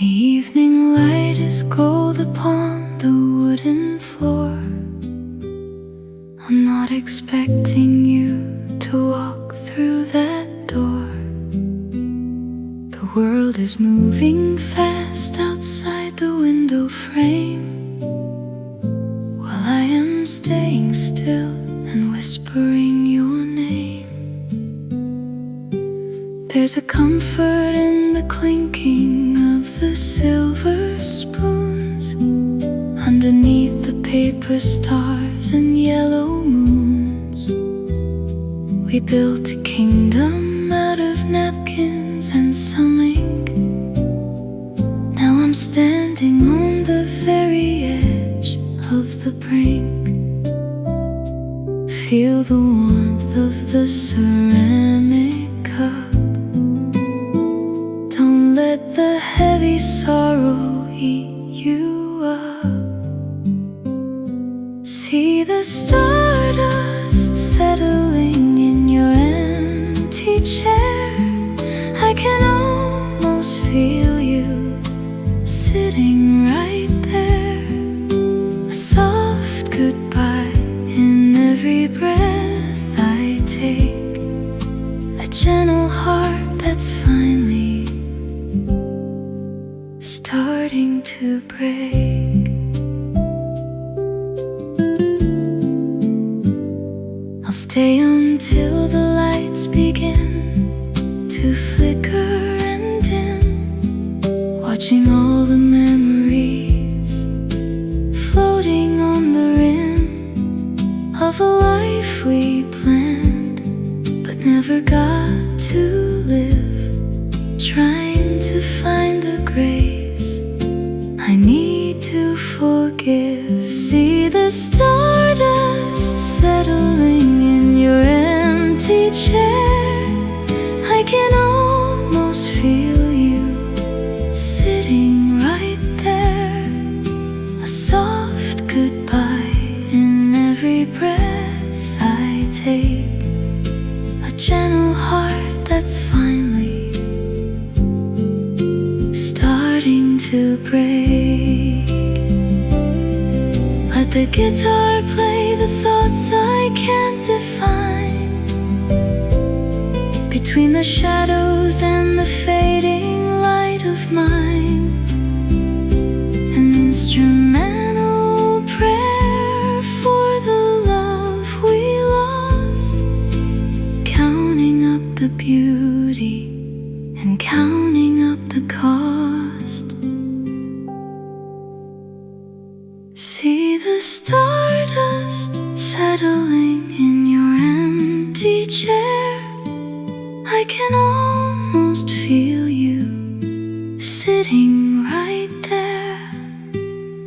The evening light is gold upon the wooden floor. I'm not expecting you to walk through that door. The world is moving fast outside the window frame, while I am staying still and whispering your name. There's a comfort in the clinking of the silver spoons underneath the paper stars and yellow moons. We built a kingdom out of napkins and some ink. Now I'm standing on the very edge of the brink. Feel the warmth of the ceramic cup. Don't let the heavy sorrow eat you up. See the stardust settling in your empty chair. I can almost feel you sitting right there. A soft goodbye in every breath I take. A gentle heart that's finally starting to break. I'll stay until the lights begin to flicker and dim, watching all the memories floating on the rim of a life we planned but never got to live, trying to find the grace I need to forgive. See the stardust settling in your empty chair. I can almost feel you sitting right there. A soft goodbye in every breath I take. A gentle heart that's finally starting to break. Let the guitar play the thoughts I can't define, between the shadows and the fading light of mine. An instrumental prayer for the love we lost, counting up the beauty and counting up the cost. See the stardust settling in your empty chair. I can almost feel you sitting right there.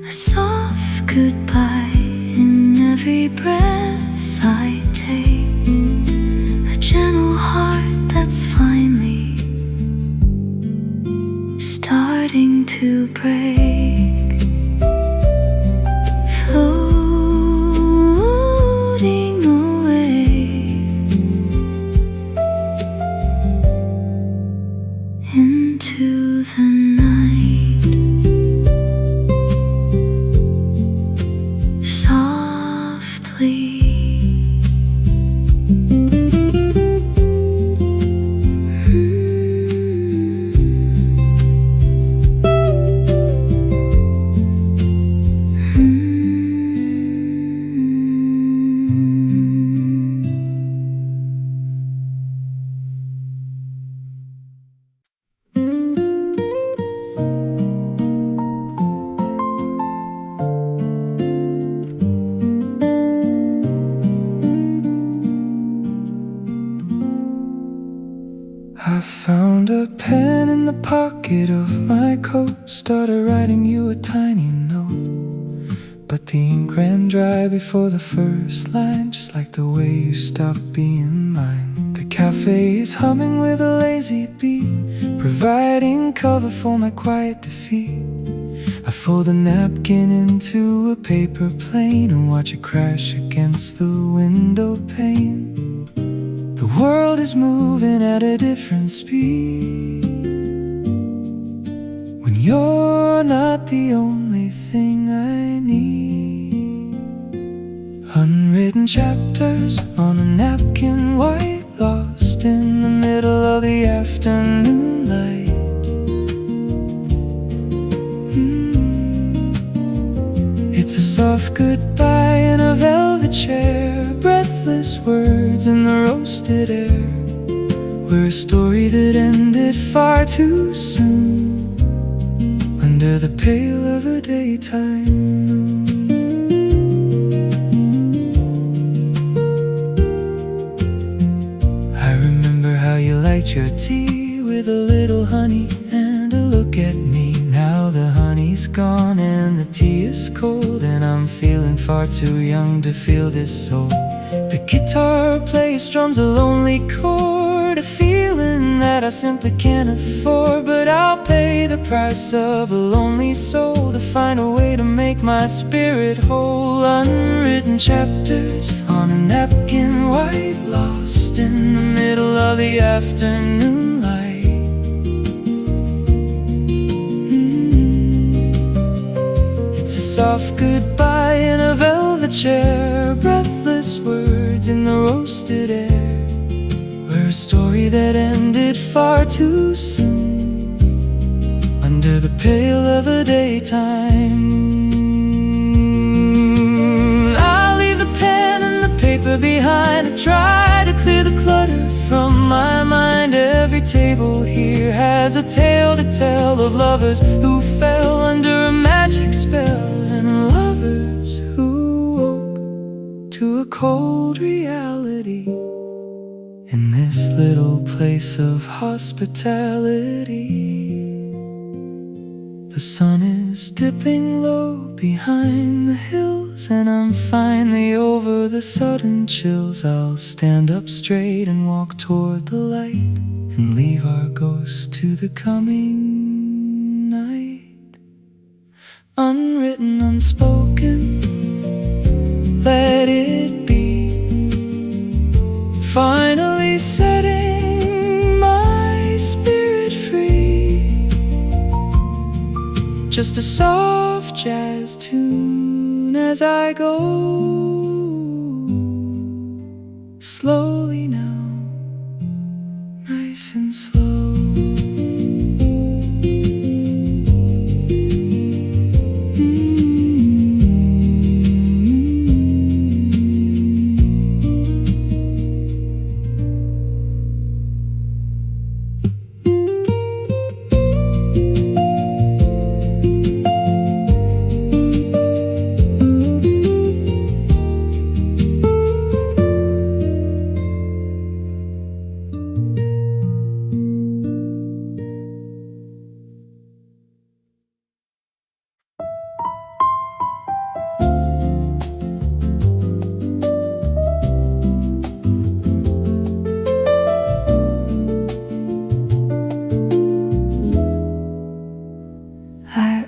A soft goodbye in every breath I take. A gentle heart that's finally starting to break. Floating away into the night, softly. I found a pen in the pocket of my coat, started writing you a tiny note, but the ink ran dry before the first line, just like the way you stopped being mine. The cafe is humming with a lazy beat, providing cover for my quiet defeat. I fold the napkin into a paper plane and watch it crash against the window pane. The world is moving at a different speed. When you're not the only thing I need. Unwritten chapters on a napkin, white, lost in the middle of the afternoon light. It's a soft goodbye in a velvet chair, breathless words in the roasted air. We're a story that ended far too soon, under the pale of a daytime moon. I remember how you liked your tea with a little honey and a look at me. Now the honey's gone and the tea is cold, and I'm feeling far too young to feel this soul. The guitar player strums a lonely chord, a feeling that I simply can't afford. But I'll pay the price of a lonely soul to find a way to make my spirit whole. Unwritten chapters on a napkin, white, lost in the middle of the afternoon light. It's a soft goodbye in a velvet chair, breathless words in the roasted air. We're a story that ended far too soon, under the pale of a daytime moon. I'll leave the pen and the paper behind and try to clear the clutter from my mind. Every table here has a tale to tell of lovers who fell under a magic spell, and lovers who woke to a cold reality in this little place of hospitality. The sun is dipping low behind the hills, and I'm finally over the sudden chills. I'll stand up straight and walk toward the light, and leave our ghosts to the coming night. Unwritten, unspoken, let it be. Finally setting my spirit free. Just a soft jazz tune as I go, slowly now, nice and slow.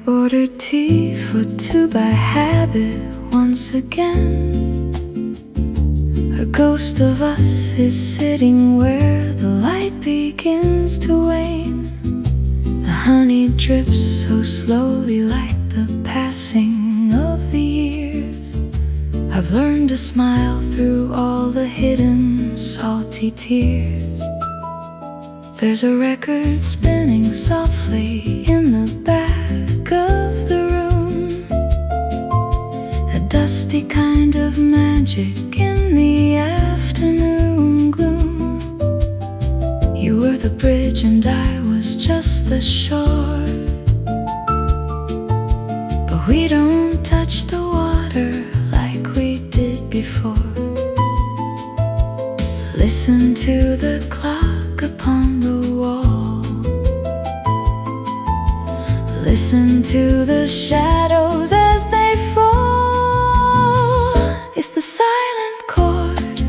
Ordered tea for two by habit once again. A ghost of us is sitting where the light begins to wane. The honey drips so slowly like the passing of the years. I've learned to smile through all the hidden salty tears. There's a record spinning softly in the back of the room, a dusty kind of magic in the afternoon gloom. You were the bridge and I was just the shore, but we don't touch the water like we did before. Listen to the clock upon the wall, listen to the shadows as they fall. It's the silent chord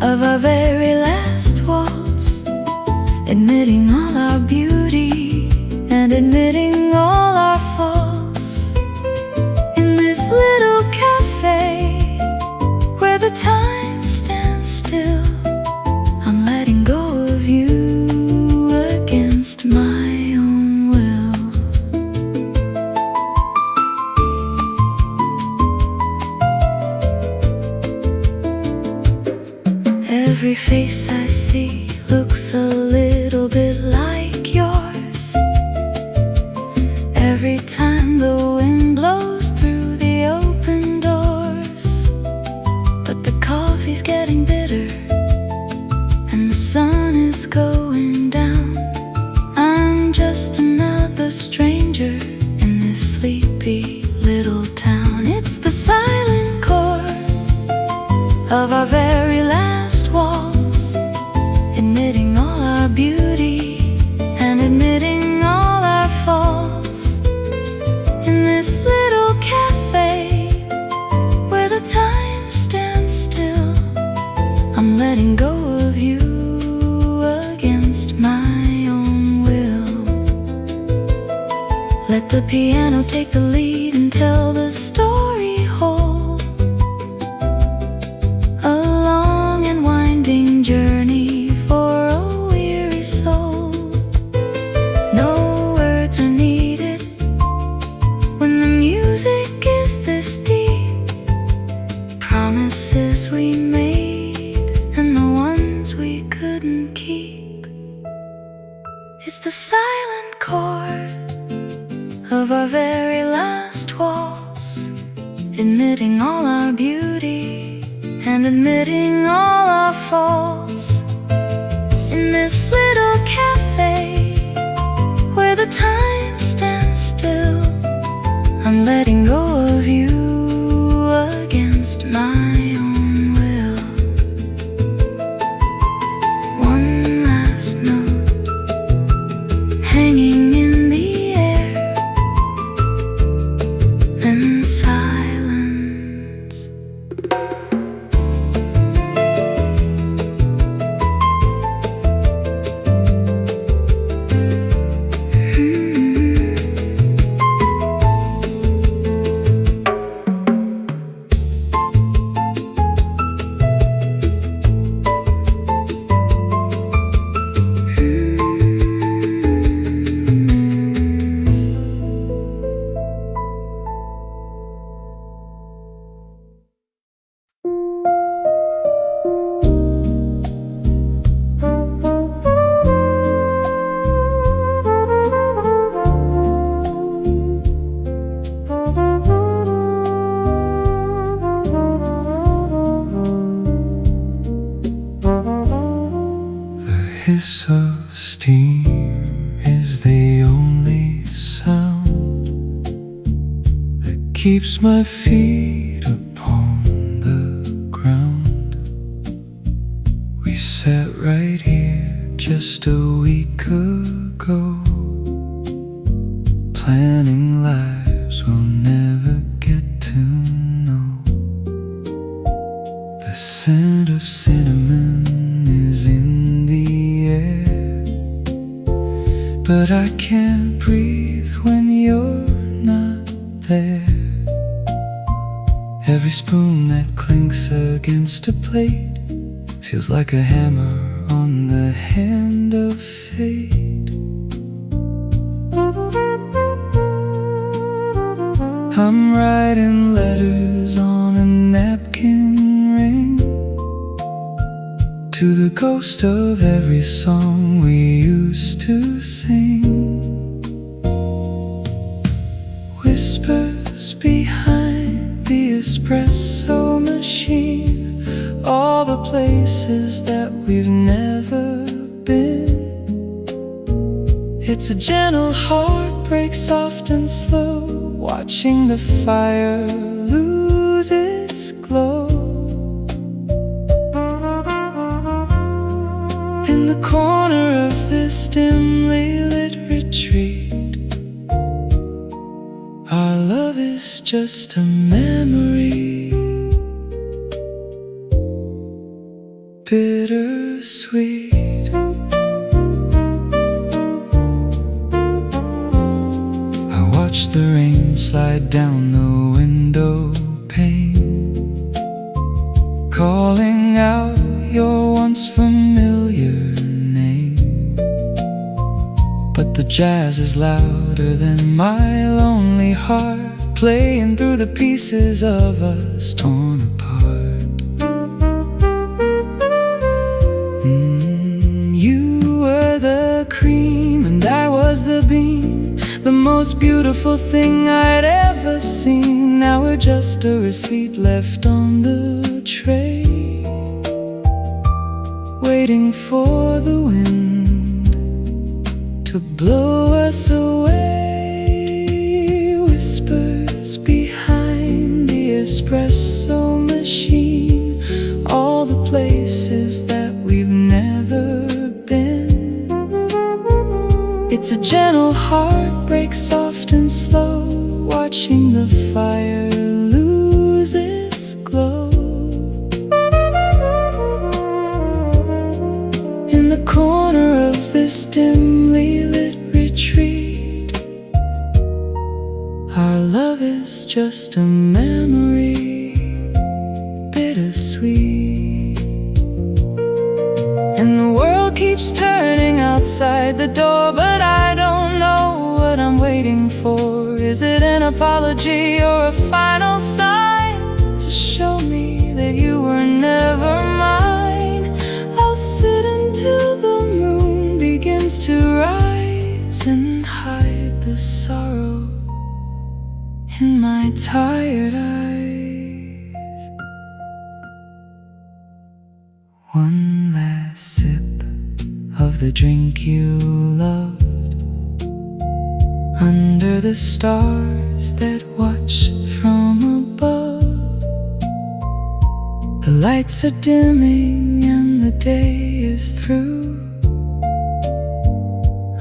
of our very last waltz, admitting all our beauty and admitting all our faults. In this little cafe where the time stands still, I'm letting go of you against my own will. every time the wind blows through the open doors. But the coffee's getting bitter and the sun is going down. I'm just another stranger in this sleepy little town. It's the silent chord of our very last waltz, admitting all our beauty and admitting all our faults. In this little cafe where the time stands still, I'm letting go of you against my own will. Let the piano take the lead and tell the story whole. A long and winding journey for a weary soul. No words are needed when the music is this deep. Promises we made and the ones we couldn't keep. It's the silent chord of our very last waltz, admitting all our beauty and admitting all our faults. In this little cafe where the time stands still, I'm letting go of you against my own will. One last note hanging in the air, then silence. Hiss of steam is the only sound that keeps my feet upon the ground. We sat right here just a week ago, planning lives we'll never get to know. The scent of cinnamon is in the air, but I can't breathe when you're not there. Every spoon that clinks against a plate feels like a hammer on the hand of fate. I'm writing letters on a napkin ring to the ghost of every song we used to sing. Whispers behind the espresso machine, all the places that we've never been. It's a gentle heartbreak, soft and slow, watching the fire lose its glow. In the corner of this dimly lit retreat, our love is just a memory, bittersweet. I watch the rain slide down the window pane, calling out your once familiar name. But the jazz is louder than my lonely heart, playing through the pieces of us torn apart. You were the cream and I was the bean, the most beautiful thing I'd ever seen. Now we're just a receipt left on the tray, waiting for the wind to blow us away. Whispers behind the espresso machine, all the places that we've never been. It's a gentle heartbreak, soft and slow, watching the fire lose its glow. In the corner of this dimly lit retreat, our love is just a memory, bittersweet. And the world keeps turning outside the door, but I don't know what I'm waiting for. Is it an apology or a final sign to show me that you were never mine? I'll sit until the moon begins to rise and hide the sorrow in my tired eyes. One last sip of the drink you loved, under the stars that watch from above. The lights are dimming and the day is through.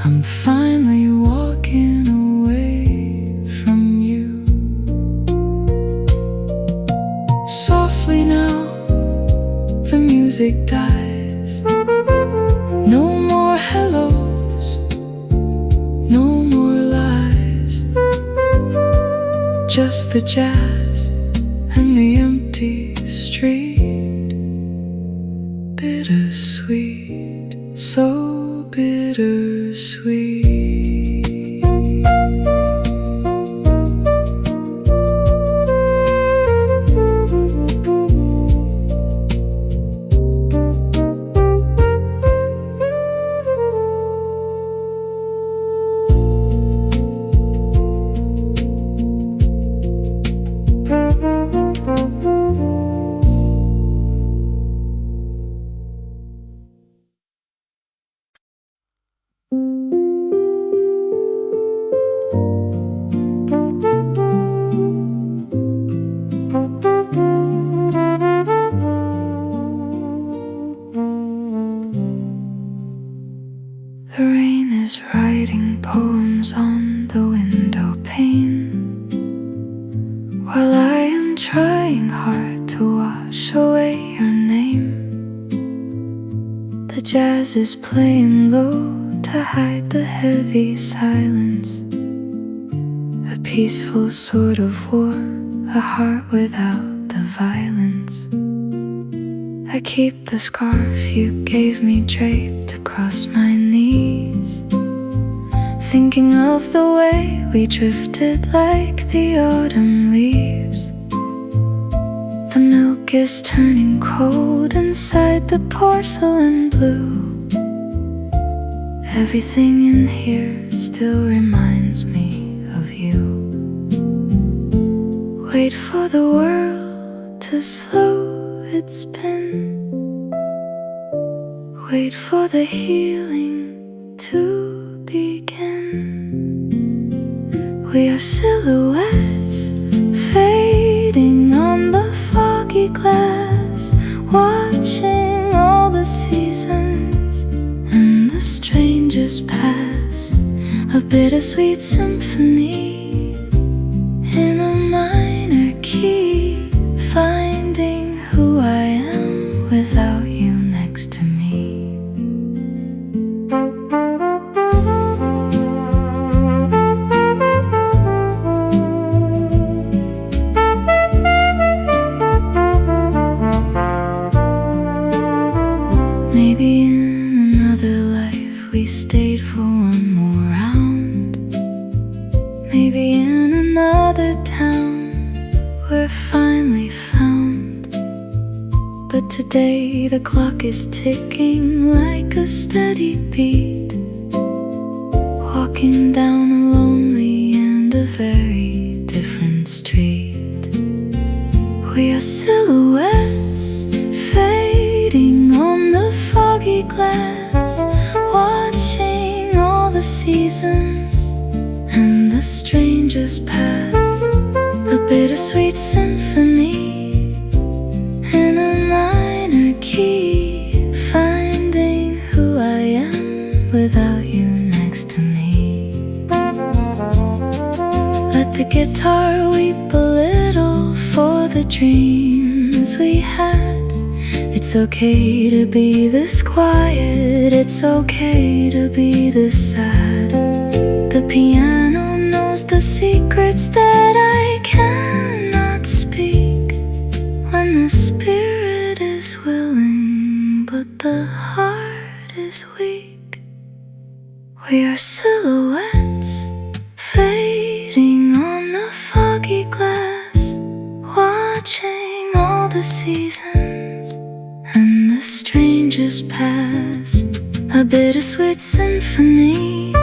I'm finally walking away from you. Softly now, the music dies. No more hellos, no more lies, just the jazz and the empty street. Bittersweet, so bittersweet. The rain is writing poems on the window pane, while I am trying hard to wash away your name. The jazz is playing low to hide the heavy silence, a peaceful sort of war, a heart without the violence. I keep the scarf you gave me draped across my knees, thinking of the way we drifted like the autumn leaves. The milk is turning cold inside the porcelain blue. Everything in here still reminds me of you. Wait for the world to slow its spin, wait for the healing to begin. We are silhouettes fading on the foggy glass, watching all the seasons and the strangers pass. A bittersweet symphony in a minor key, finding who I am without you next to me. Maybe in another life we stayed for one more round. Maybe in another town we're finally found. But today the clock is ticking like a steady beat, walking down a lonely strangers pass, a bittersweet symphony in a minor key, finding who I am without you next to me. Let the guitar weep a little for the dreams we had. It's okay to be this quiet, it's okay to be this sad. The piano knows the secrets that I cannot speak. When the spirit is willing, but the heart is weak. We are silhouettes fading on the foggy glass, watching all the seasons and the strangers pass, a bittersweet symphony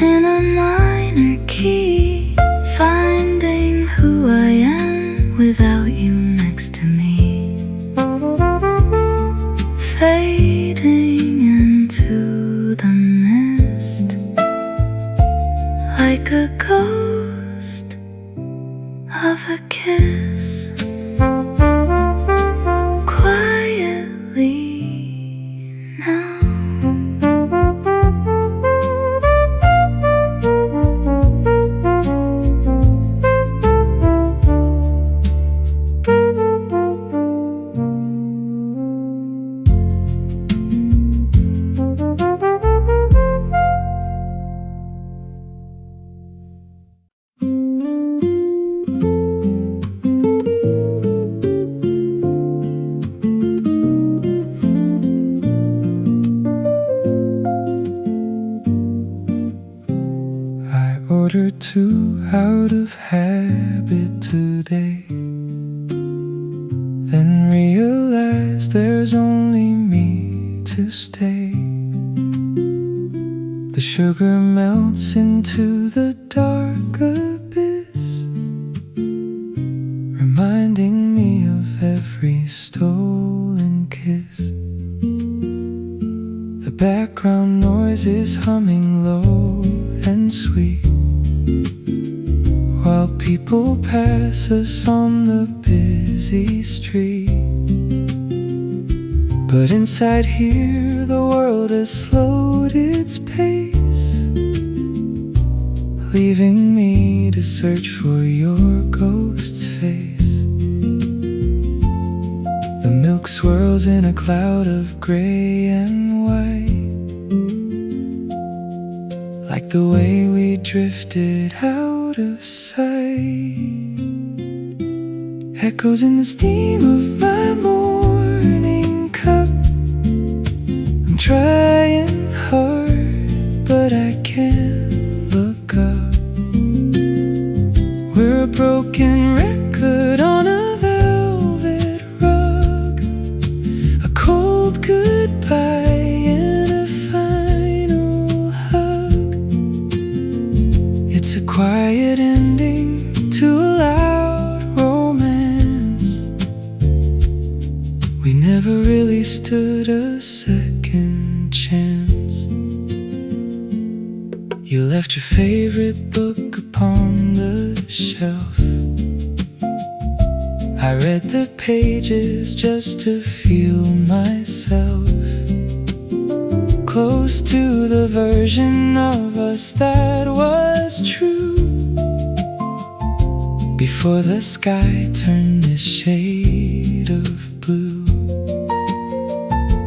in a minor key, finding who I am without you next to me. Fading into the mist like a ghost of a kiss. Ordered two out of habit today, then realized there's only me to stay. The sugar melts into the dark abyss, reminding me of every stolen kiss. The background noise is humming low and sweet, while people pass us on the busy street. But inside here the world has slowed its pace, leaving me to search for your ghost's face. The milk swirls in a cloud of gray and white, like the way we drifted out of sight. Echoes in the steam of my morning cup. I'm trying hard, but I can't look up. We're a broken record on a velvet rug, a cold goodbye and a final hug. It's a quiet ending to a loud romance. We never really stood a second chance. You left your favorite book upon the shelf. I read the pages just to feel myself close to the version of us that was true, before the sky turned this shade of blue.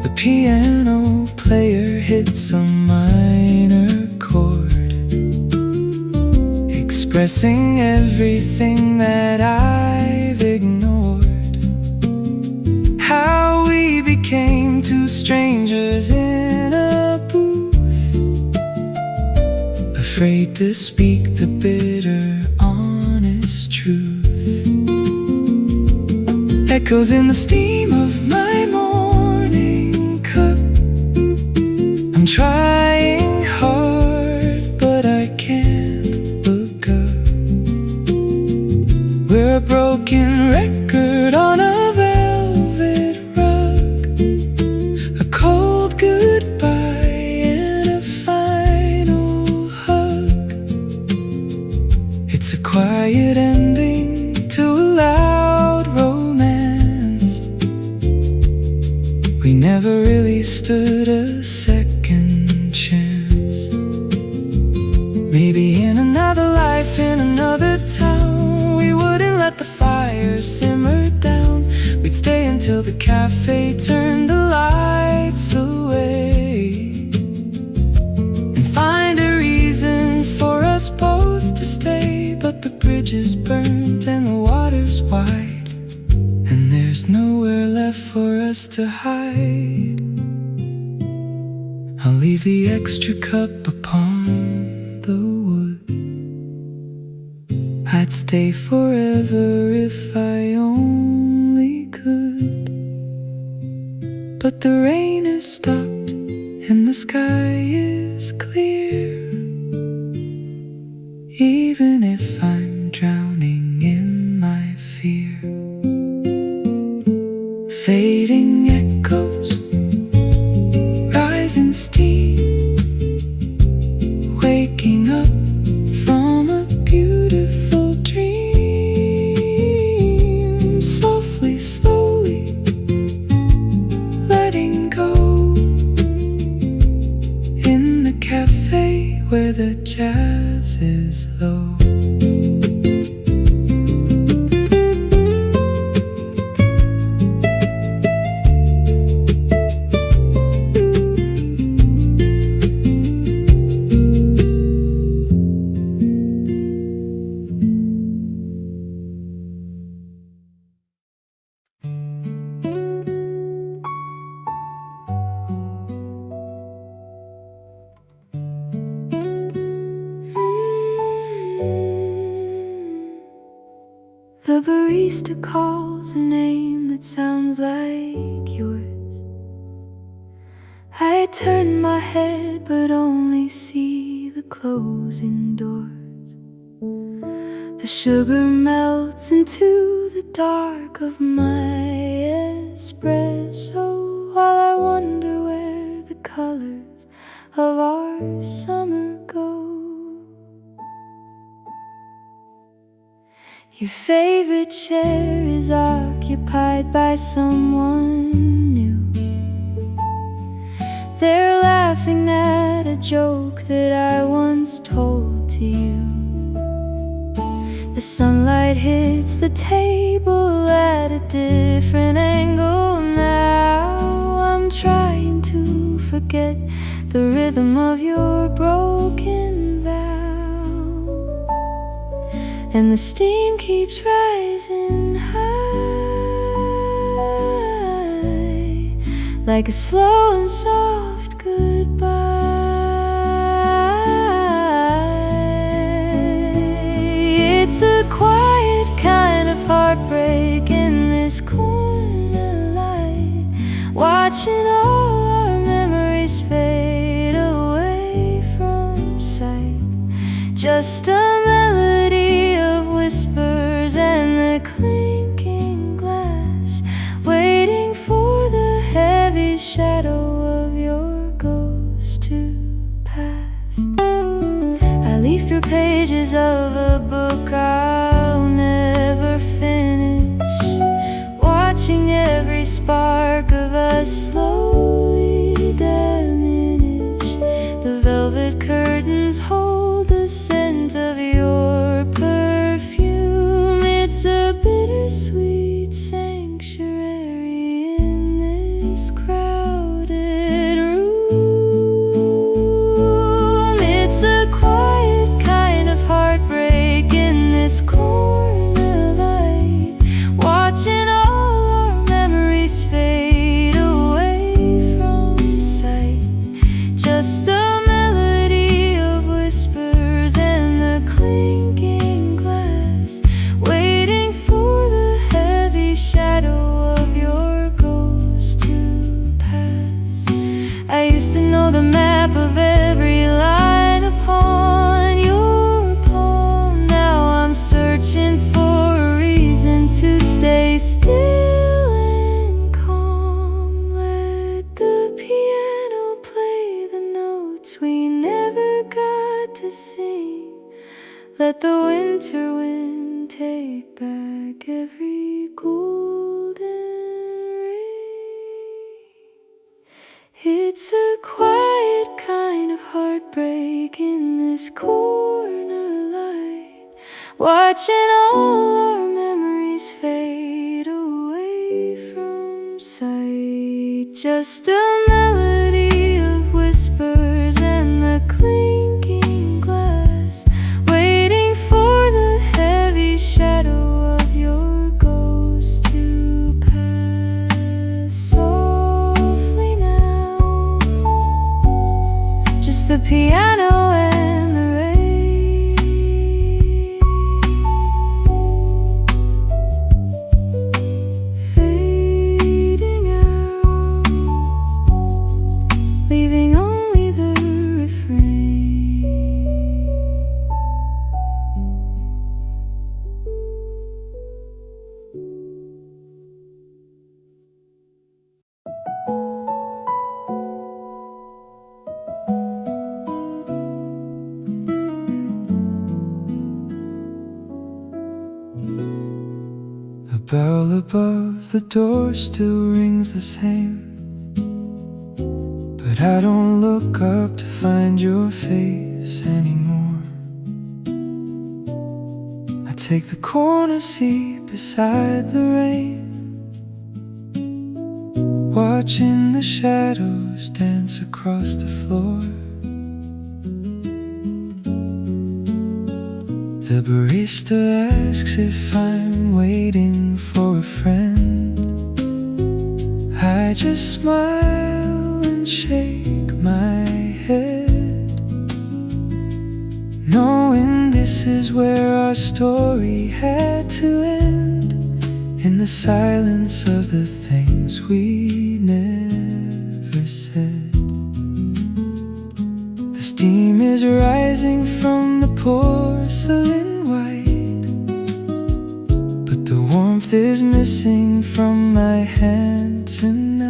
The piano player hits a minor chord, expressing everything that I've ignored. How we became two strangers in a booth, afraid to speak the bitter, honest truth. Echoes in the steam of my morning cup. I'm trying hard, but I can't look up. We're a broken record on a velvet rug, a cold goodbye and a final hug. quiet ending to a loud romance. We never really stood a second chance. Maybe in another life, in another town, we wouldn't let the fire simmer down. We'd stay until the cafe turned the lights away, and find a reason for us both to stay. But the bridge is burnt and the water's wide, and there's nowhere left for us to hide. I'll leave the extra cup upon the wood. I'd stay forever if I only could. But the rain has stopped and the sky is clear. Even if I'm drowning in my fear. Fading echoes, rising steam, waking up from a beautiful dream. Softly, slowly, letting go. In the cafe where the jazz is low. The barista calls a name that sounds like yours. I turn my head but only see the closing doors. The sugar melts into the dark of my espresso, while I wonder where the colors of our summer go. Your favorite chair is occupied by someone new. They're laughing at a joke that I once told to you. The sunlight hits the table at a different angle now. I'm trying to forget the rhythm of your broken vow. And the steam keeps rising high, like a slow and soft goodbye. It's a quiet kind of heartbreak in this corner light, watching all our memories fade away from sight. Just a melody of whispers and the clinking glass, waiting for the heavy shadow of your ghost to pass. I leaf through pages of a book I'll never finish, watching every spark of us slowly diminish. The velvet curtains hold the scent of your perfume. It's a bittersweet sanctuary in this crowded room. It's a quiet kind of heartbreak in this corner light, watching all our memories fade away from sight. Just a melody of whispers and the clinking glass, waiting for the heavy shadow winter wind take back every golden ray. It's a quiet kind of heartbreak in this corner light, watching all our memories fade away from sight. Just a melody of whispers and the clinking glass, waiting for the heavy shadow of your ghost to pass softly now. Just the piano and the rain, fading out, leaving only the refrain. The bell above the door still rings the same, but I don't look up to find your face anymore. I take the corner seat beside the rain, watching the shadows dance across the floor. The barista asks if I'm waiting for a friend. I just smile and shake my head, knowing this is where our story had to end, in the silence of the things we never said. The steam is rising from the porcelain white, but the warmth is missing from my hand tonight.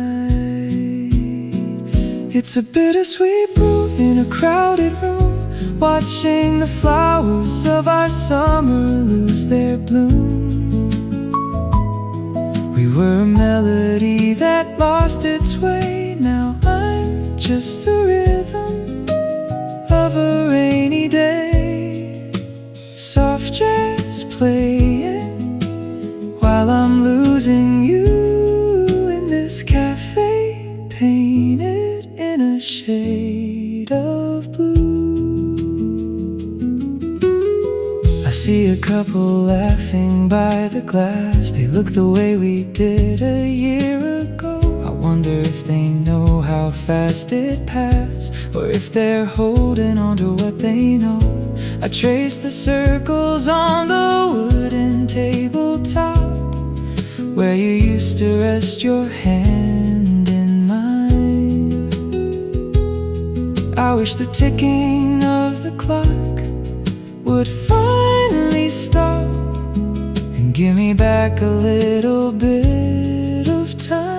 It's a bittersweet brew in a crowded room, watching the flowers of our summer lose their bloom. We were a melody that lost its way. Now I'm just the rhythm of a rainy day, soft jazz playing while I'm losing you in this cafe, painted in a shade of blue. I see a couple laughing by the glass. They look the way we did a year ago. I wonder if they know how fast it passed, or if they're holding on to what they know. I trace the circles on the wooden tabletop where you used to rest your hand in mine. I wish the ticking of the clock would finally stop and give me back a little bit of time.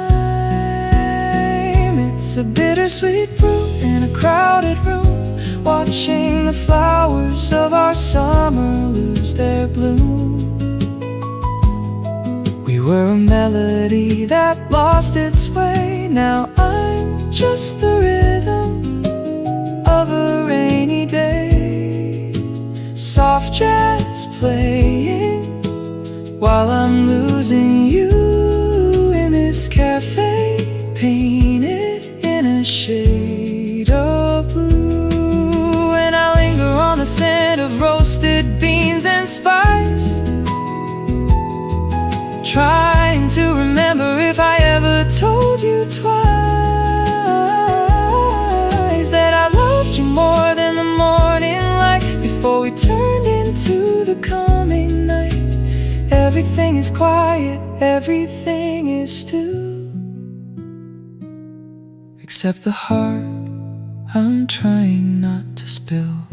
It's a bittersweet brew in a crowded room, watching the flowers of our summer lose their bloom. We were a melody that lost its way. Now I'm just the rhythm of a rainy day, soft jazz playing while I'm losing you in this cafe, painted in a shade of blue. And I linger on the scent of roasted beans and spice, trying to remember if I ever told you twice that I loved you more than the morning light before we turned into the coming night. Everything is quiet, everything is still, except the heart I'm trying not to spill.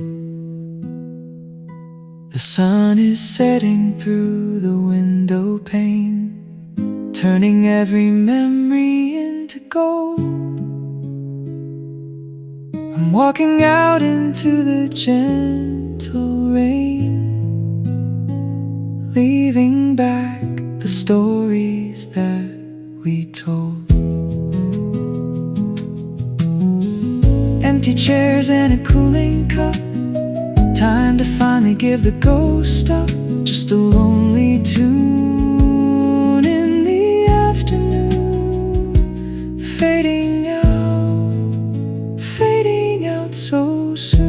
The sun is setting through the window pane, turning every memory into gold. I'm walking out into the gentle rain, leaving back the stories that we told. Empty chairs and a cooling cup, time to finally give the ghost up. Just a lonely tune in the afternoon, fading out so soon.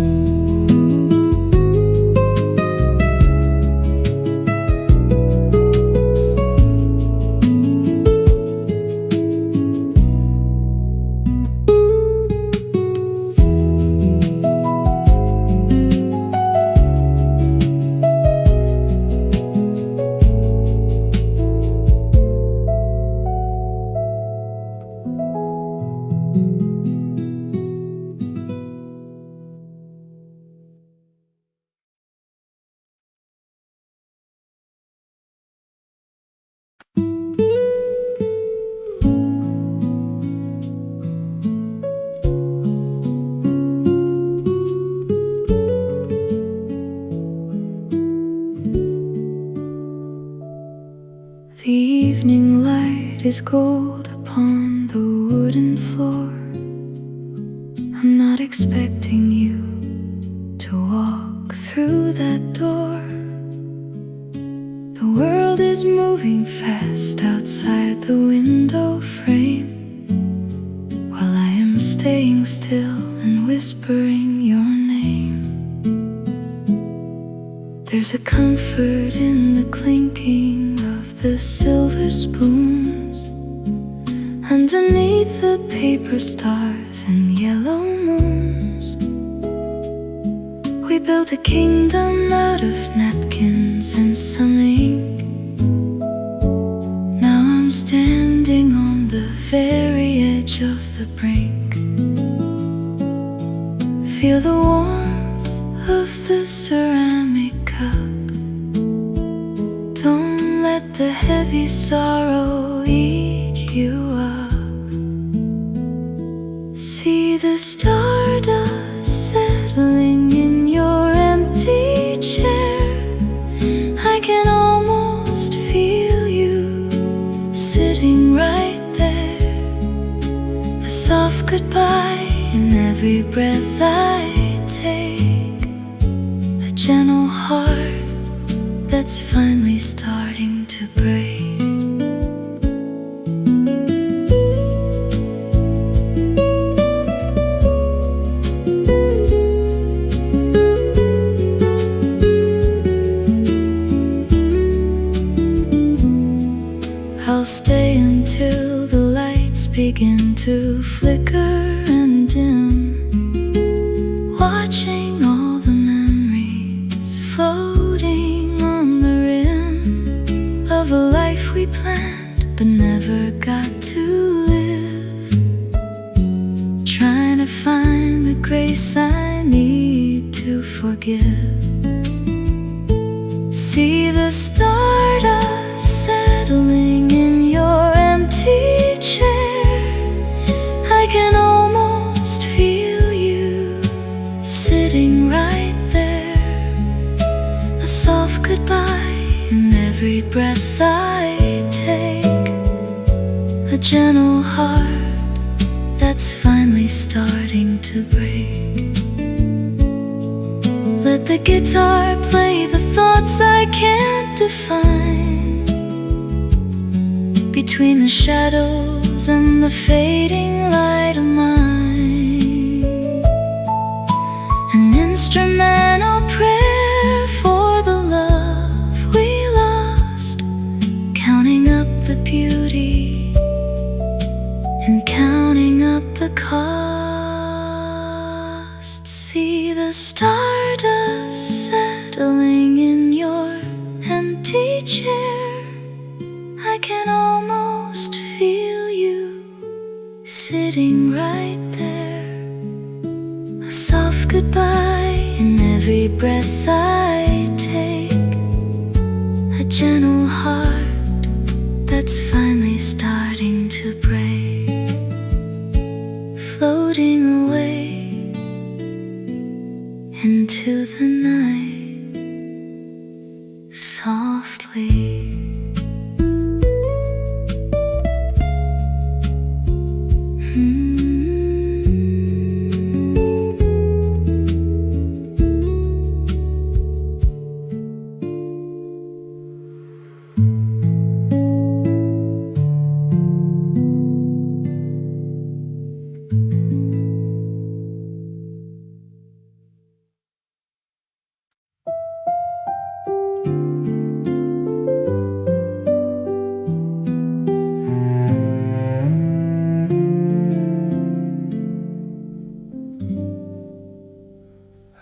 The evening light is gold upon the wooden floor. I'm not expecting you to walk through that door. The world is moving fast outside the window frame, while I am staying still and whispering your name. There's a comfort in the clinking of the silver spoons underneath the paper stars and yellow moons. We built a kingdom out of napkins and some ink. Now I'm standing on the very edge of the brink. Feel the warmth of the ceramic cup. Don't let the heavy sorrow eat you up. See the stardust settling in your empty chair. I can almost feel you sitting right there. A soft goodbye in every breath I take. A gentle heart that's finally starting to break. I'll stay until the lights begin to flicker and dim, watching all the memories floating on the rim of a life we planned but never got to live. Trying to find the grace I need to forgive. See the stardust settling in your empty chair. I can almost feel you sitting right there. A soft goodbye in every breath I take. A gentle heart that's finally starting to break. Let the guitar play the thoughts I can't define, between the shadows and the fading light of mine. An instrumental prayer for the love we lost, counting up the beauty and counting up the cost. See the stardust settling in your empty chair. I can almost feel you sitting right there. A soft goodbye in every breath I take. A gentle heart that's finally starting to break. Floating away into the night, softly.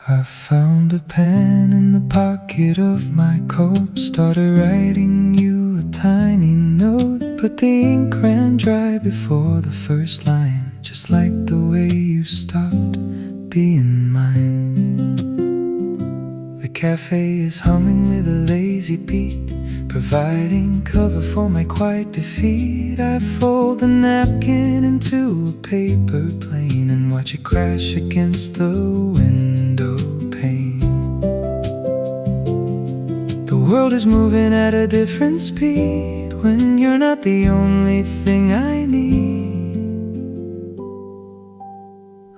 I found a pen in the pocket of my coat, started writing you a tiny note, but the ink ran dry before the first line, just like the way you stopped being mine. The cafe is humming with a lazy beat, providing cover for my quiet defeat. I fold the napkin into a paper plane and watch it crash against the window pane. The world is moving at a different speed when you're not the only thing I need.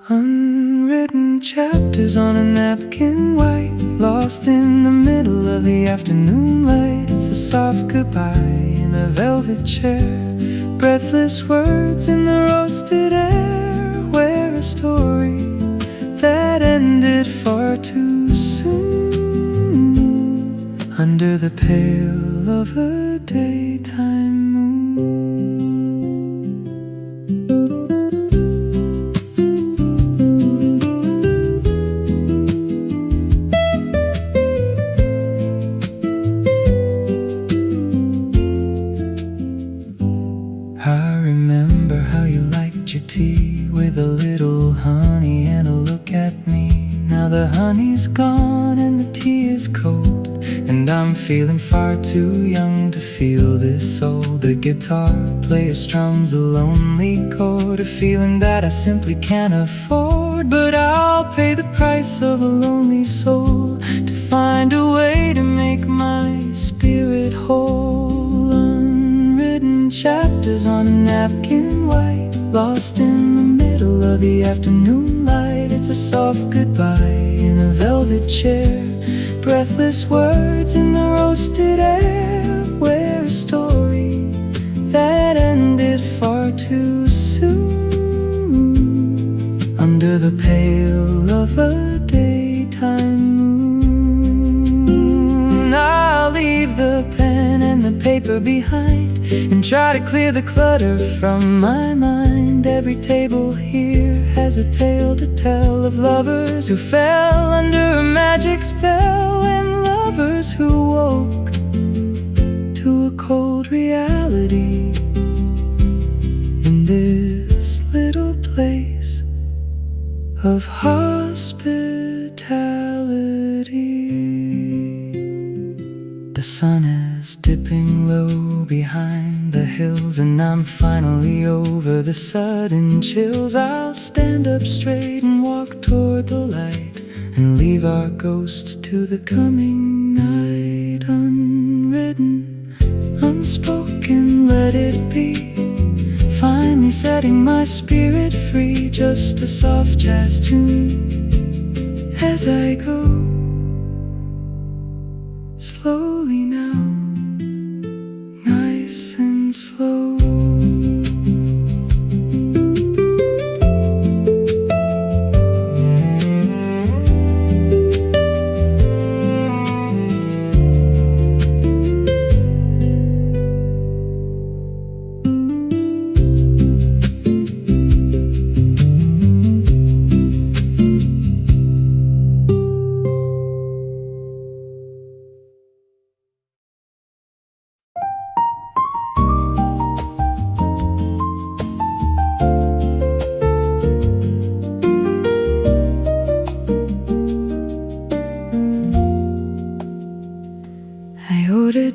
Unwritten chapters on a napkin white, lost in the middle of the afternoon light. It's a soft goodbye in a velvet chair, breathless words in the roasted air, where a story that ended far too soon, under the pale of a daytime moon. I remember how you liked your tea with a little honey and a look at me. Now the honey's gone and the tea is cold, and I'm feeling far too young to feel this old. The guitar player strums a lonely chord, a feeling that I simply can't afford. But I'll pay the price of a lonely soul to find a way to make my spirit whole. Unwritten chapters on a napkin white, lost in the middle of the afternoon light. It's a soft goodbye in a velvet chair, breathless words in the roasted air, where a story that ended far too soon, under the pale of a daytime moon. I'll leave the pen and the paper behind and try to clear the clutter from my mind. Every table here has a tale to tell of lovers who fell under a magic spell, and lovers who woke to a cold reality in this little place of hospitality. The sun is dipping low behind the hills, and I'm finally over the sudden chills. I'll stand up straight and walk toward the light, and leave our ghosts to the coming night. Unwritten, unspoken, let it be, finally setting my spirit free. Just a soft jazz tune as I go, slowly now, nice and slow.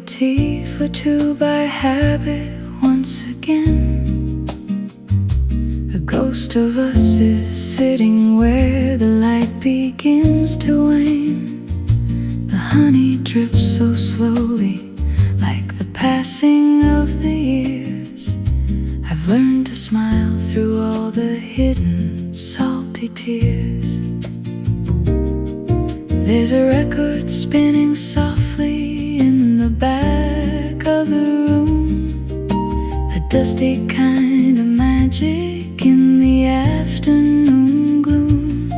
Tea for two by habit once again. A ghost of us is sitting where the light begins to wane. The honey drips so slowly, like the passing of the years. I've learned to smile through all the hidden salty tears. There's a record spinning softly in the back of the room, a dusty kind of magic in the afternoon gloom.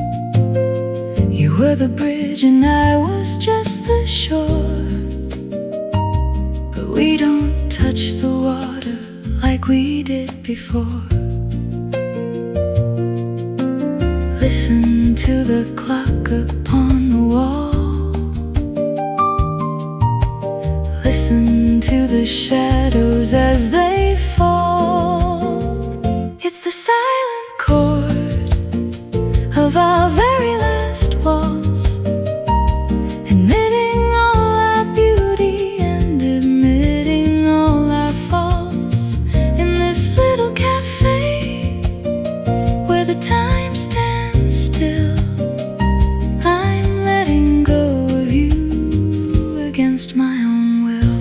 You were the bridge and I was just the shore, but we don't touch the water like we did before. Listen to the clock upon the wall. Listen to the shadows as they fall. It's the silent chord of our very last waltz, admitting all our beauty and admitting all our faults. In this little cafe where the time stands still, I'm letting go of you against my own will.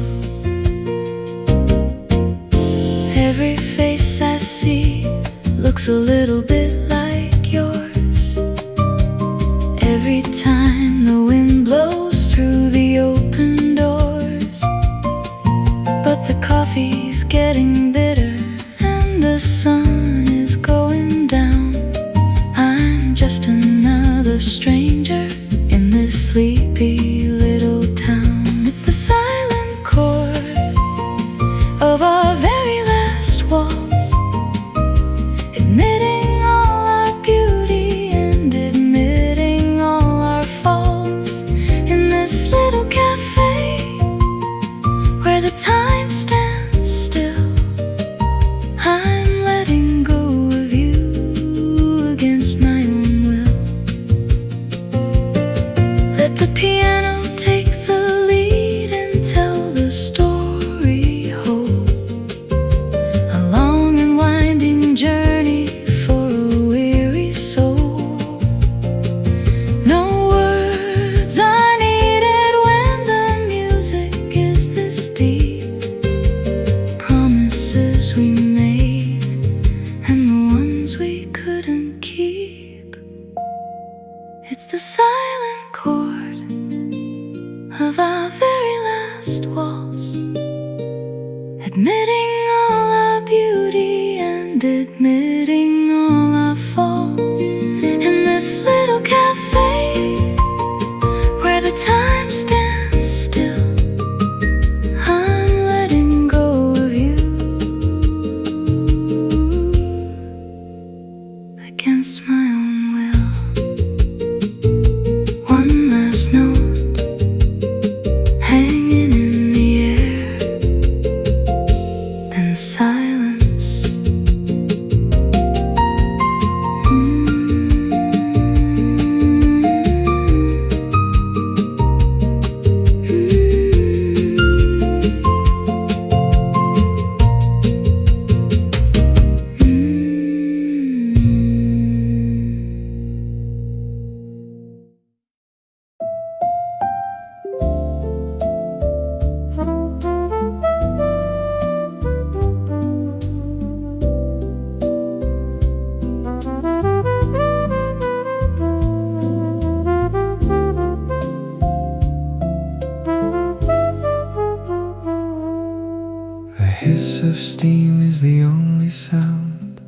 Every face I see looks a little bit like yours. Every time the wind blows through the open doors, but the coffee's getting bitter and the sun is going down. I'm just another stranger in this sleepy little town. It's the silent chord of our very last waltz, admitting all our beauty and admitting all our faults. In this little cafe where the time stands still, I'm letting go of you against my own will. Let the piano take the lead and tell the story whole, a long and winding journey for a weary soul. No words are needed when the music is this deep. Promises we made and the ones we couldn't keep. It's the silent chord of our very last waltz, admitting all our beauty and admitting all our faults. In this little cafe where the time stands still, I'm letting go of you against my own will. One last note hanging in the air, then silence. The hiss of steam is the only sound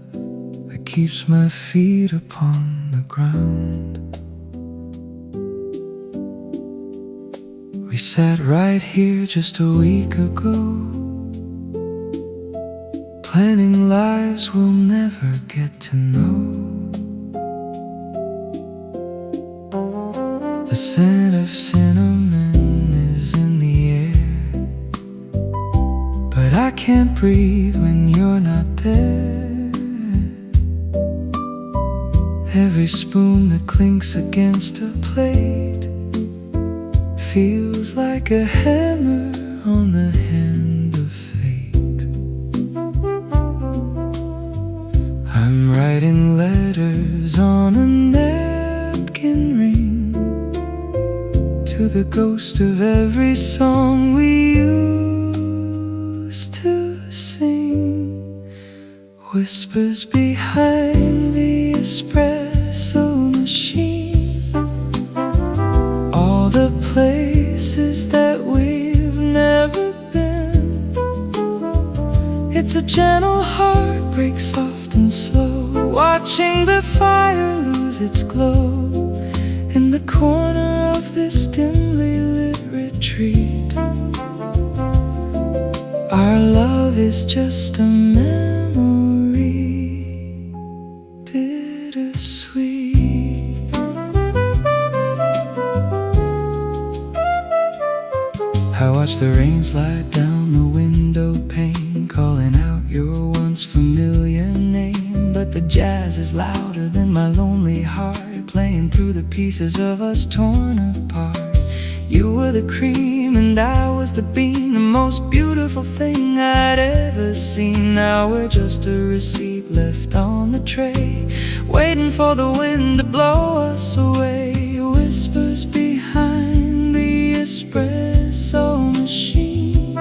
that keeps my feet upon the ground. We sat right here just a week ago, planning lives we'll never get to know. The scent of cinnamon is in the air, but I can't breathe when you're not there. Every spoon that clinks against a plate feels like a hammer on the hand of fate. I'm writing letters on a napkin ring to the ghost of every song we used to sing. Whispers behind the espresso machine. All the places that we've never been. It's a gentle heartbreak, soft and slow, watching the fire lose its glow in the corner of this dimly lit retreat. Our love is just a memory, bittersweet. I watch the rain slide down the window pane, calling out your once familiar name. But the jazz is louder than my lonely heart, playing through the pieces of us torn apart. You were the cream and I was the bean, the most beautiful thing I'd ever seen. Now we're just a receipt left on the tray, waiting for the wind to blow us away. Whispers behind the espresso machine.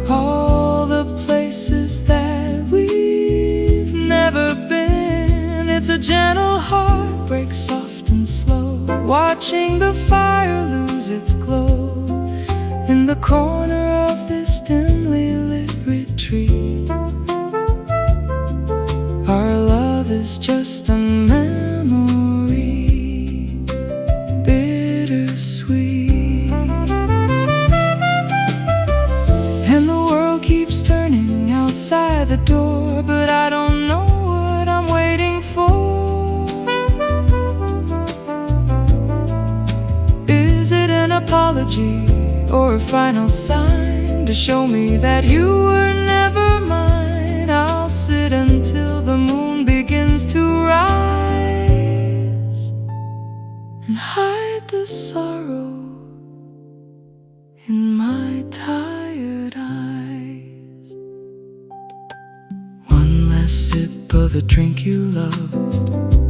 All the places that we've never been. It's a gentle heartbreak, soft and slow, watching the fire lose its glow in the corner of this dimly lit retreat. Our love is just a memory, bittersweet. And the world keeps turning outside the door, but I don't know what I'm waiting for. Is it an apology or a final sign to show me that you were never mine? I'll sit until the moon begins to rise and hide the sorrow in my tired eyes. One last sip of the drink you loved,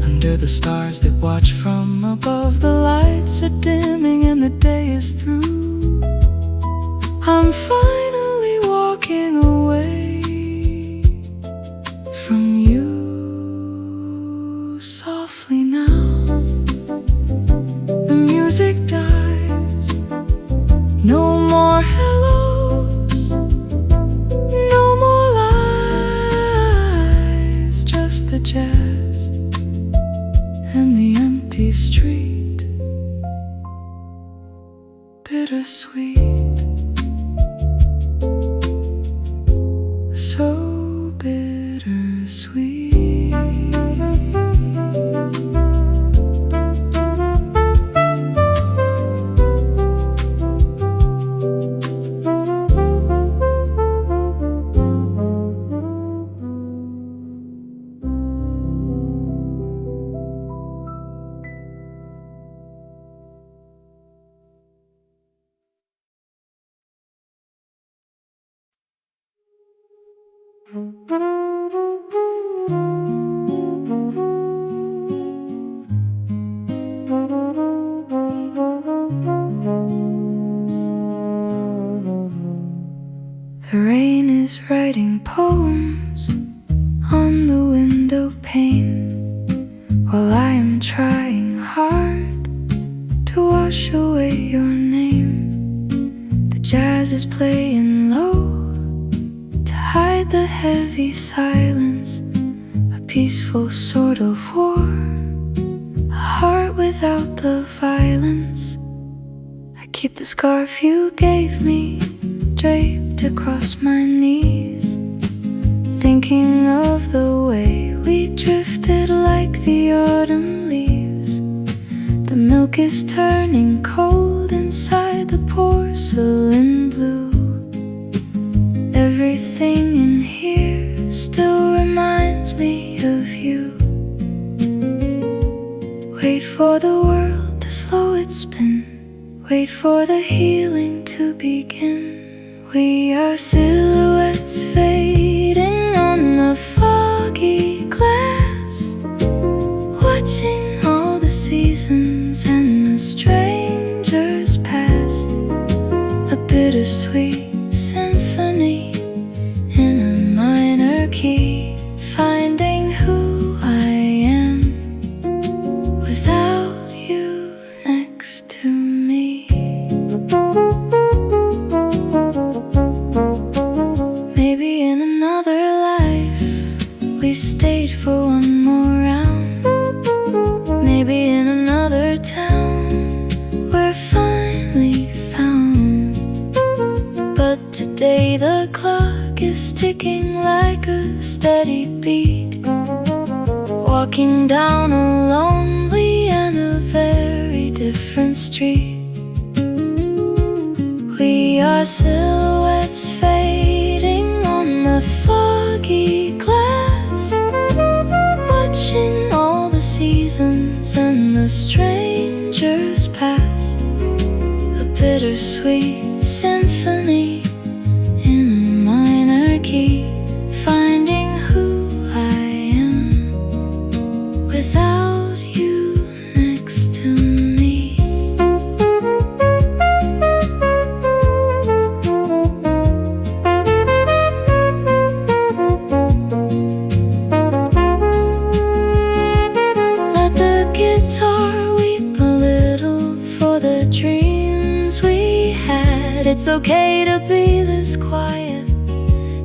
under the stars that watch from above. The lights are dimming and the day is through. I'm finally walking away from you. Softly now, the music dies. No more hellos, no more lies, just the jazz and the empty street. Bittersweet, so bittersweet. The rain is writing poems on the window pane, while I am trying hard to wash away your name. The jazz is playing low to hide the heavy silence, a peaceful sort of war, a heart without the violence. I keep the scarf you gave me draped across my knees, thinking of the way we drifted like the autumn leaves. The milk is turning cold inside the porcelain blue. Everything in here still reminds me of you. Wait for the world to slow its spin, wait for the healing to begin. We are silhouettes fading on the foggy glass, watching all the seasons and the strangers pass. bittersweet symphony in a minor key, finding who I am without you next to me. Maybe in another life we stayed for one more round. Maybe in another town we're finally found. But today the clock is ticking like a steady beat, walking down a lonely and a very different street. We are silhouettes fading on the foggy glass, watching all the seasons and the strangers pass. A bittersweet symphony in a minor key, finding who I am without you next to me. Let the guitar weep a little for the dreams we had. It's okay to be this quiet,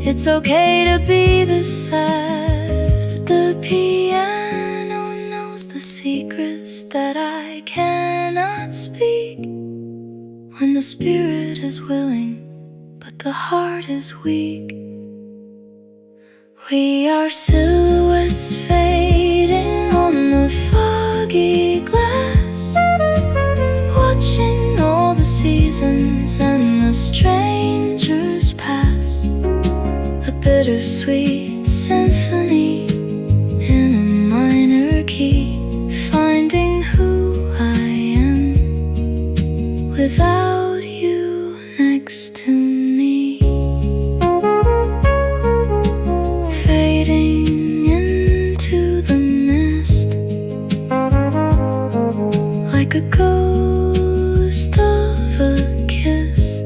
it's okay to be this sad. The piano knows the secrets that I cannot speak. When the spirit is willing, but the heart is weak. We are silhouettes fading on the foggy glass, watching all the seasons and the strangers pass. A bittersweet symphony in a minor key, finding who I am without you next to me. Fading into the mist like a ghost of a kiss,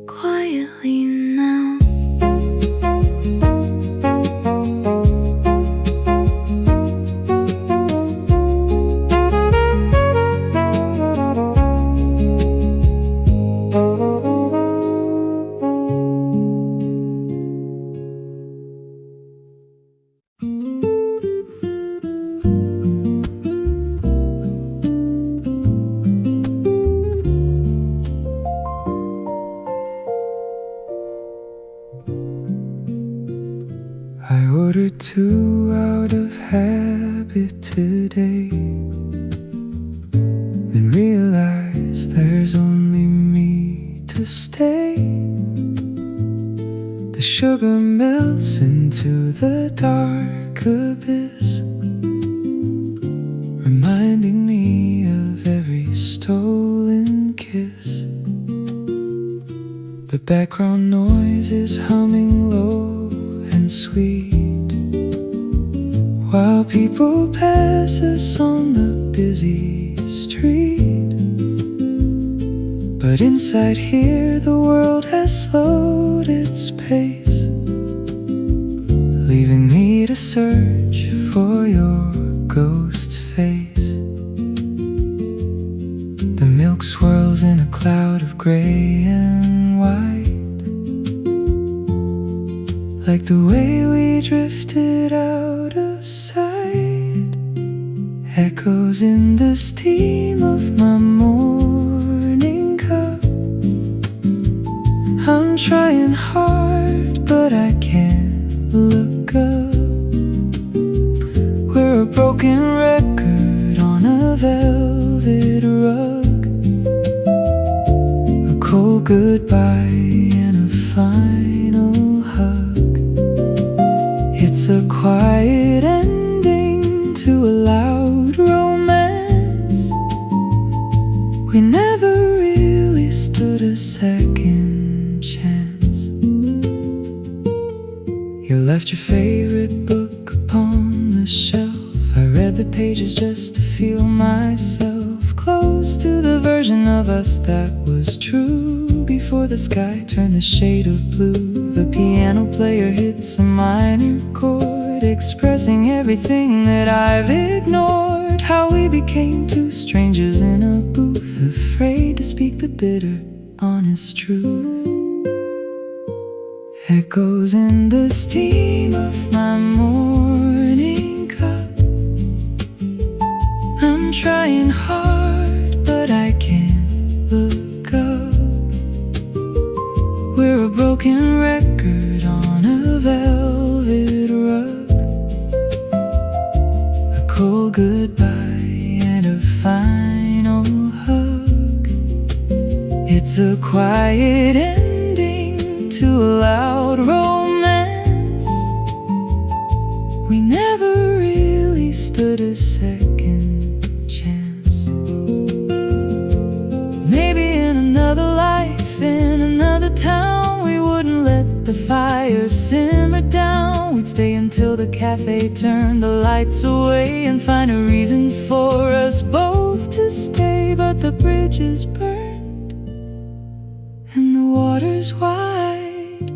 quietly now. I ordered 2 out of habit today, then realized there's only me to stay. The sugar melts into the dark abyss, reminding me of every stolen kiss. The background noise is humming low and sweet, while people pass us on the busy street. But inside here the world has slowed its pace, leaving me to search for your ghost face. The milk swirls in a cloud of gray and white, like the way we drifted out of sight, echoes in the steam of my morning cup. I'm trying hard, but I can't look up. We're a broken record on a velvet rug, a cold goodbye and a final hug. It's a quiet ending to a loud romance. We never really stood a second chance. You left your favorite book upon the shelf. I read the pages just to feel myself close to the version of us that was true before. before the sky turned the shade of blue. The piano player hits a minor chord, expressing everything that I've ignored. How we became two strangers in a booth, afraid to speak the bitter, honest truth. Echoes in the steam of my morning cup. I'm trying hard, but I can't look up. We're a broken record on a velvet rug. A cold goodbye and a final hug. It's a quiet ending to a loud romance. We never really stood a second chance. Maybe in another life, in another town, we wouldn't let the fire simmer down. We'd stay until the cafe turned the lights away and find a reason for us both to stay. But the bridge is burned and the water's wide,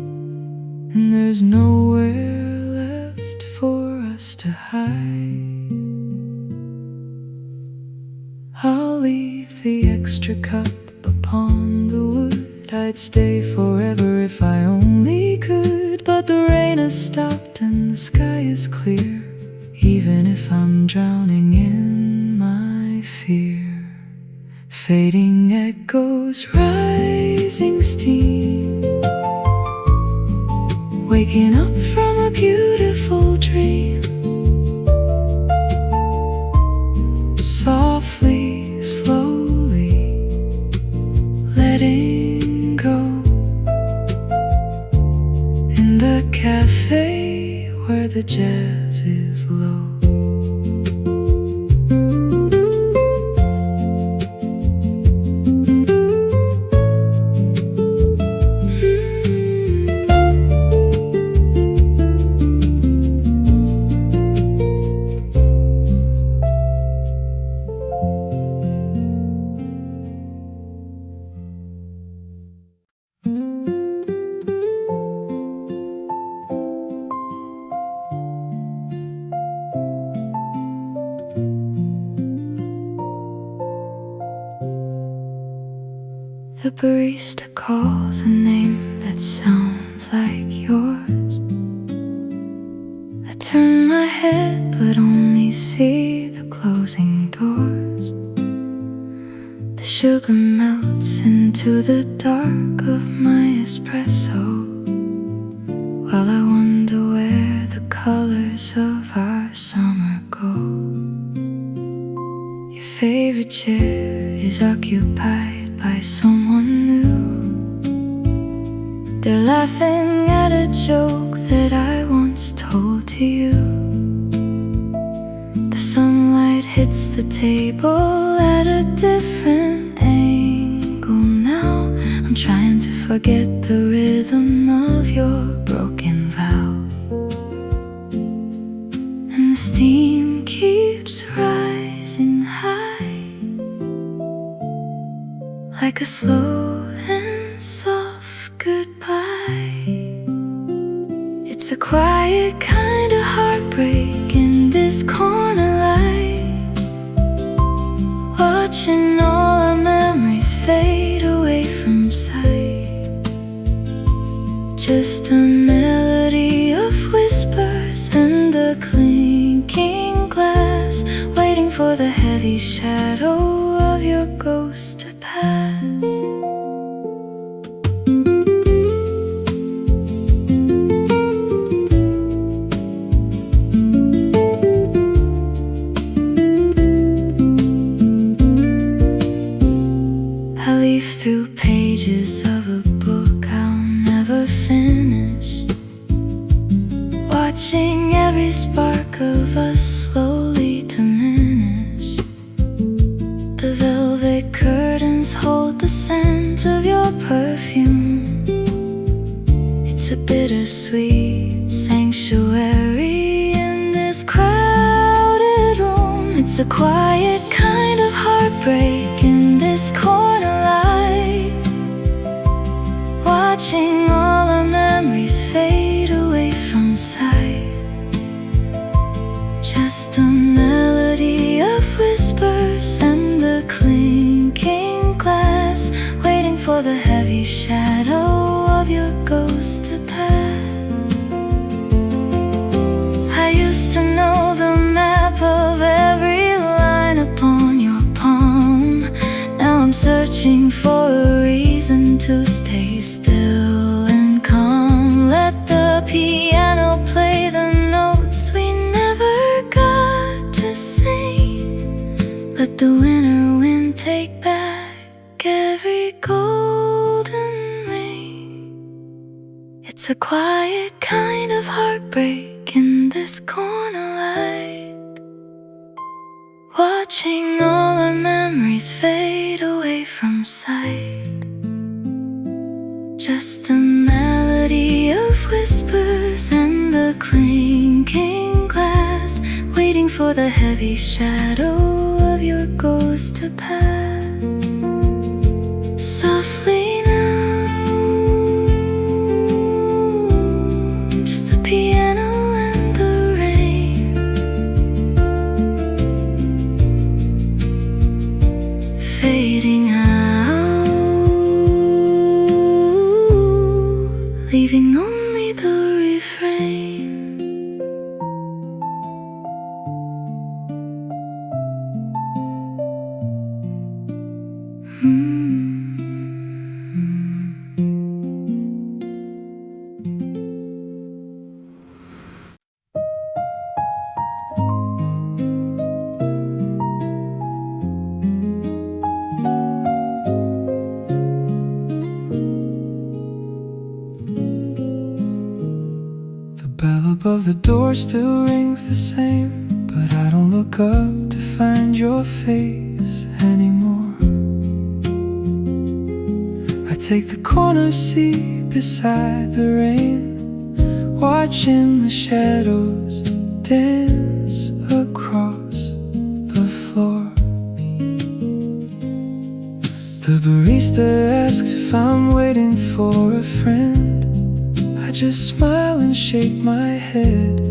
and there's nowhere left for us to hide. I'll leave the extra cup upon the wood. I'd stay forever if I only could. But the rain has stopped and the sky is clear, even if I'm drowning in my fear. Fading echoes, rising steam, waking up from a beautiful dream. Softly, slowly, letting go. In the cafe where the jazz is low. The barista calls a name that sounds like yours. I turn my head but only see the closing doors. The sugar melts into the dark of my espresso, while I wonder where the colors of our summer go. Your favorite chair is occupied by someone new. They're laughing at a joke that I once told to you. The sunlight hits the table at a different angle now. I'm trying to forget the rhythm of your broken vow, and the steam keeps rising high, like a slow and soft goodbye. It's a quiet kind of heartbreak in this corner light, watching all our memories fade away from sight. Just a melody of whispers and the clinking glass, waiting for the heavy shadow of your ghost to pass. I leaf through pages of a book I'll never finish, watching every spark of us slowly diminish. The velvet curtains hold the scent of your perfume. It's a bittersweet sanctuary in this crowded room. It's a quiet kind of heartbreak in this corner light, watching all our memories fade away from sight. Just a melody of whispers and the clinking glass, waiting for the heavy shadow of your ghost to pass. I used to know the map of every line upon your palm. Now I'm searching for a reason to stay still and calm. Let the piano play the notes we never got to sing. Let the winter wind take back every golden ring. It's a quiet kind of heartbreak in this corner light, watching all our memories fade away from sight. Just a melody of whispers and the clinking glass, waiting for the heavy shadow of your ghost to pass. Softly now, just the piano and the rain, fading out, leaving only the refrain. Above the door still rings the same, but I don't look up to find your face anymore. I take the corner seat beside the rain, watching the shadows dance across the floor. The barista asks if I'm waiting for a friend. I just smile and shake my head,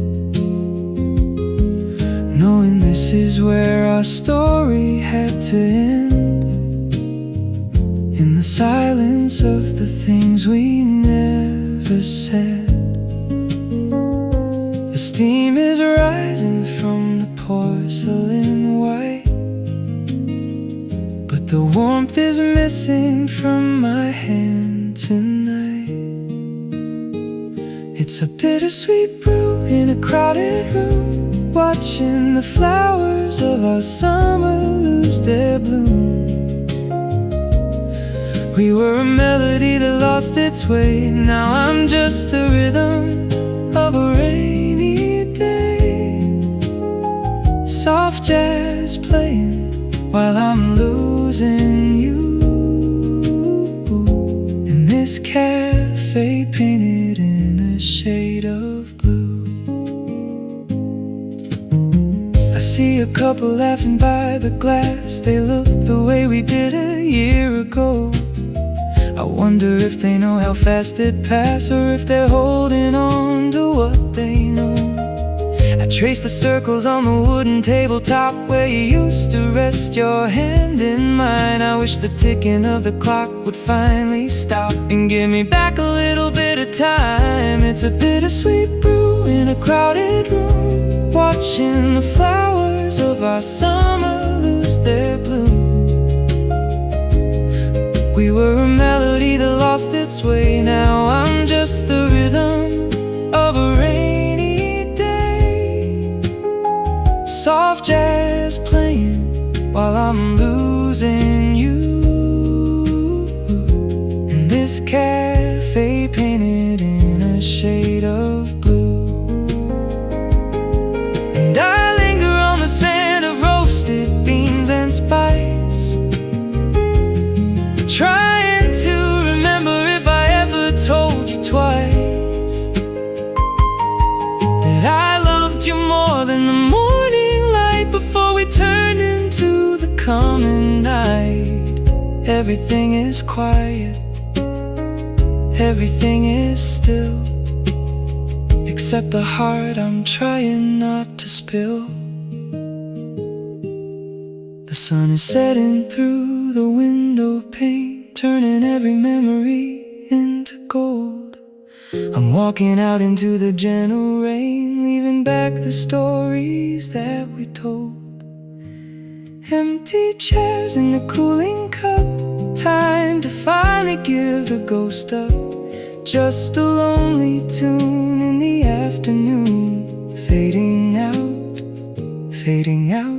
knowing this is where our story had to end. In the silence of the things we never said. The steam is rising from the porcelain white, but the warmth is missing from my hand tonight. It's a bittersweet brew in a crowded room, watching the flowers of our summer lose their bloom. We were a melody that lost its way. Now I'm just the rhythm of a rainy day. Soft jazz playing while I'm losing you in this cafe painted in a shade of blue. I see a couple laughing by the glass. They look the way we did a year ago. I wonder if they know how fast it passed, or if they're holding on to what they know. I trace the circles on the wooden tabletop where you used to rest your hand in mine. I wish the ticking of the clock would finally stop and give me back a little bit of time. It's a bittersweet brew in a crowded room, watching the flowers of our summer lose their bloom. We were a melody that lost its way. Now I'm just the rhythm of a rainy day. Soft jazz playing while I'm losing you in this cafe painted in a shade of blue. And I linger on the scent of roasted beans and spice, trying to remember if I ever told you twice that I loved you more than the morning light before we turned into the coming night. Everything is quiet Everything is still, except the heart I'm trying not to spill. The sun is setting through the window pane, turning every memory into gold. I'm walking out into the gentle rain, leaving back the stories that we told. Empty chairs in the cooling cup, time to finally give the ghost up. Just a lonely tune in the afternoon, fading out, fading out.